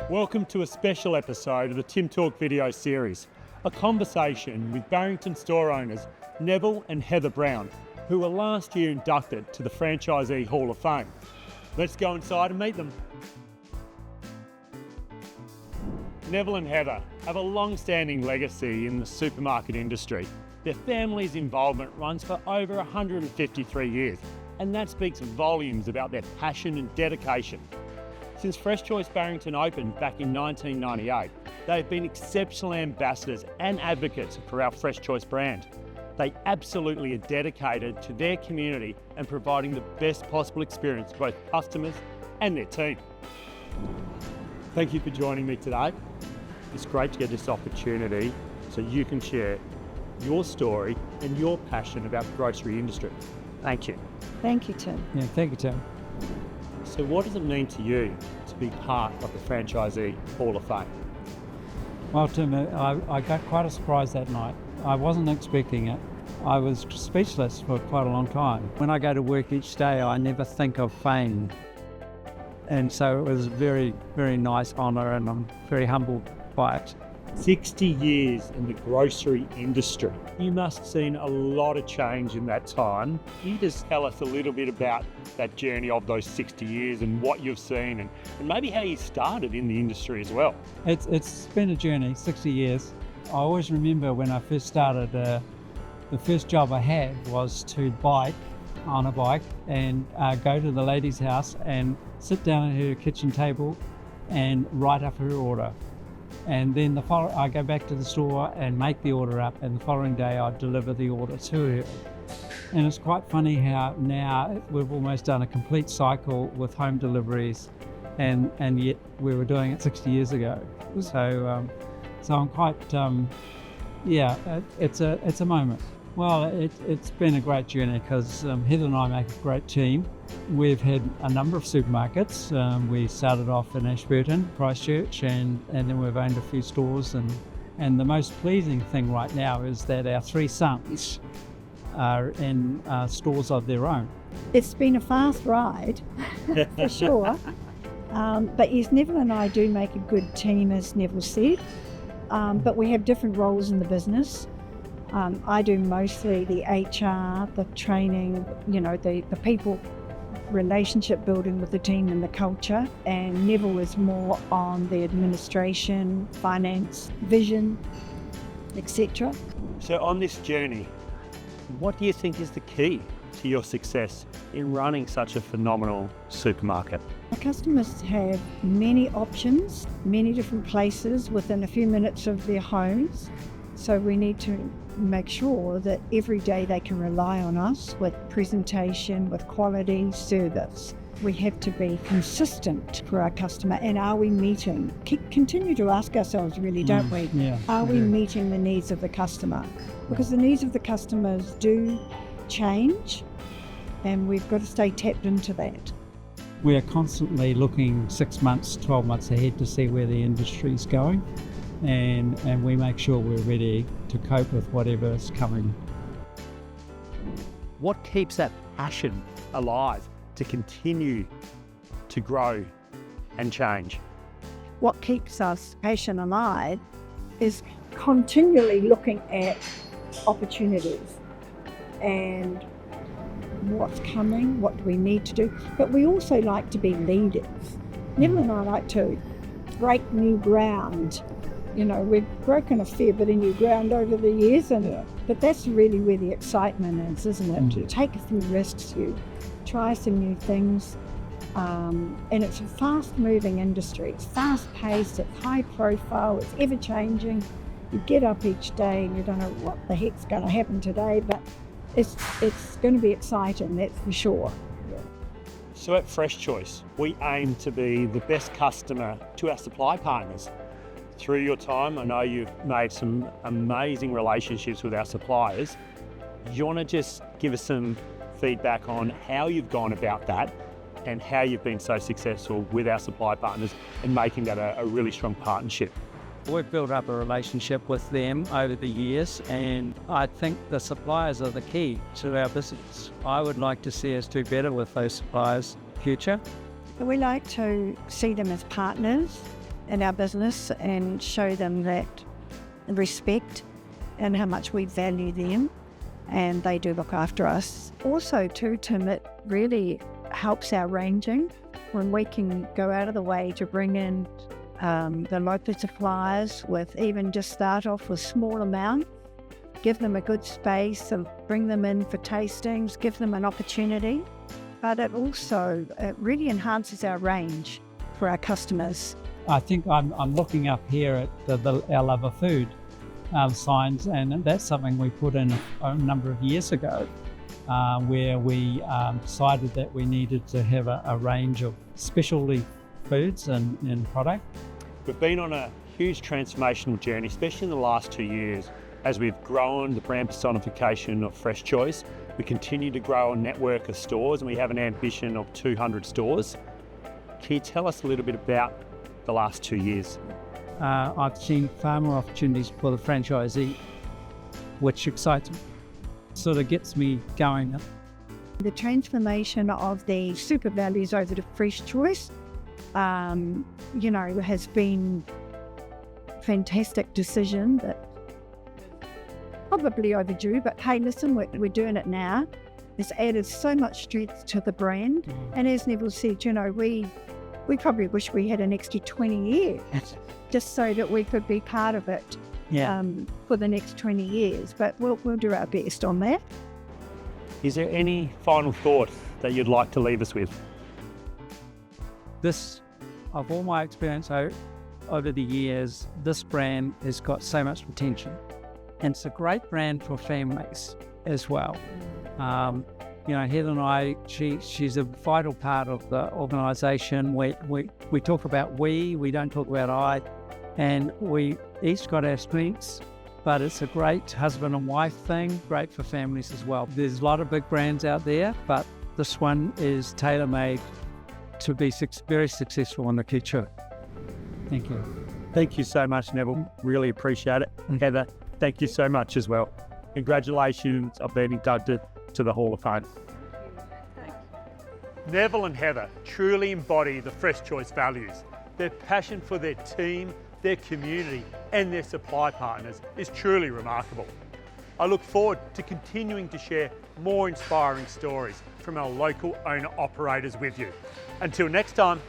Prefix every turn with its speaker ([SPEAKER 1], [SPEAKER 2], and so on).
[SPEAKER 1] Welcome to a special episode of the Tim Talk video series, a conversation with Barrington store owners Neville and Heather Brown, who were last year inducted to the Franchisee Hall of Fame. Let's go inside and meet them. Neville and Heather have a long-standing legacy in the supermarket industry. Their family's involvement runs for over 153 years, and that speaks volumes about their passion and dedication. Since FreshChoice Barrington opened back in 1998, they've been exceptional ambassadors and advocates for our FreshChoice brand. They absolutely are dedicated to their community and providing the best possible experience to both customers and their team. Thank you for joining me today. It's great to get this opportunity so you can share your story and your passion about the grocery industry. Thank you.
[SPEAKER 2] Thank you, Tim.
[SPEAKER 3] Yeah, thank you, Tim.
[SPEAKER 1] So what does it mean to you to be part of the Franchisee Hall of Fame?
[SPEAKER 3] Well, Tim, I got quite a surprise that night. I wasn't expecting it. I was speechless for quite a long time. When I go to work each day, I never think of fame. And so it was a very, very nice honour, and I'm very humbled by it.
[SPEAKER 1] 60 years in the grocery industry. You must have seen a lot of change in that time. Can you just tell us a little bit about that journey of those 60 years and what you've seen and maybe how you started in the industry as well?
[SPEAKER 3] It's been a journey, 60 years. I always remember when I first started, the first job I had was to bike on a bike and go to the lady's house and sit down at her kitchen table and write up her order. And then I go back to the store and make the order up, and the following day I deliver the order to her. And it's quite funny how now we've almost done a complete cycle with home deliveries, and yet we were doing it 60 years ago. So I'm quite, it's a moment. Well, it's been a great journey because Heather and I make a great team. We've had a number of supermarkets. We started off in Ashburton, Christchurch, and then we've owned a few stores. And the most pleasing thing right now is that our three sons are in stores of their own.
[SPEAKER 2] It's been a fast ride, for sure. But yes, Neville and I do make a good team, as Neville said. But we have different roles in the business. I do mostly the HR, the training, the people relationship building with the team and the culture, and Neville is more on the administration, finance, vision, etc.
[SPEAKER 1] So on this journey, what do you think is the key to your success in running such a phenomenal supermarket?
[SPEAKER 2] Our customers have many options, many different places within a few minutes of their homes, so we need to make sure that every day they can rely on us with presentation, with quality service. We have to be consistent for our customer, and are we meeting? Continue to ask ourselves, really, don't we?
[SPEAKER 3] Yeah.
[SPEAKER 2] Are we meeting the needs of the customer? Because the needs of the customers do change, and we've got to stay tapped into that.
[SPEAKER 3] We are constantly looking 6 months, 12 months ahead to see where the industry's going. And we make sure we're ready to cope with whatever's coming.
[SPEAKER 1] What keeps that passion alive to continue to grow and change?
[SPEAKER 2] What keeps us passion alive is continually looking at opportunities and what's coming, what do we need to do. But we also like to be leaders. Neville and I like to break new ground. We've broken a fair bit of new ground over the years, but that's really where the excitement is, isn't it?
[SPEAKER 3] Mm-hmm.
[SPEAKER 2] To take a few risks, you try some new things, and it's a fast-moving industry. It's fast-paced, it's high-profile, it's ever-changing. You get up each day and you don't know what the heck's going to happen today, but it's going to be exciting, that's for sure.
[SPEAKER 1] So at FreshChoice, we aim to be the best customer to our supply partners. Through your time, I know you've made some amazing relationships with our suppliers. Do you want to just give us some feedback on how you've gone about that and how you've been so successful with our supply partners and making that a really strong partnership?
[SPEAKER 3] We've built up a relationship with them over the years, and I think the suppliers are the key to our business. I would like to see us do better with those suppliers in the future.
[SPEAKER 2] We like to see them as partners in our business and show them that respect and how much we value them, and they do look after us. Also too, Tim, it really helps our ranging when we can go out of the way to bring in the local suppliers with even just start off with small amount, give them a good space and bring them in for tastings, give them an opportunity. But it also really enhances our range for our customers.
[SPEAKER 3] I think I'm looking up here at our Love of Food signs, and that's something we put in a number of years ago, where we decided that we needed to have a range of specialty foods and product.
[SPEAKER 1] We've been on a huge transformational journey, especially in the last 2 years, as we've grown the brand personification of FreshChoice. We continue to grow a network of stores, and we have an ambition of 200 stores. Can you tell us a little bit about the last 2 years?
[SPEAKER 3] I've seen far more opportunities for the franchisee, which excites me, sort of gets me going.
[SPEAKER 2] The transformation of the super values over to FreshChoice, has been a fantastic decision that probably overdue, but hey, listen, we're doing it now. It's added so much strength to the brand. And as Neville said, we probably wish we had an extra 20 years just so that we could be part of it for the next 20 years. But we'll do our best on that.
[SPEAKER 1] Is there any final thought that you'd like to leave us with?
[SPEAKER 3] Of all my experience over the years, this brand has got so much potential. And it's a great brand for families as well. Heather and I, she's a vital part of the organisation. We talk about we don't talk about I, and we each got our strengths, but it's a great husband and wife thing, great for families as well. There's a lot of big brands out there, but this one is tailor-made to be very successful in the future. Thank you.
[SPEAKER 1] Thank you so much, Neville. Really appreciate it. Heather, thank you so much as well. Congratulations on being inducted to the Hall of Fame. Neville and Heather truly embody the FreshChoice values. Their passion for their team, their community and their supply partners is truly remarkable. I look forward to continuing to share more inspiring stories from our local owner-operators with you. Until next time,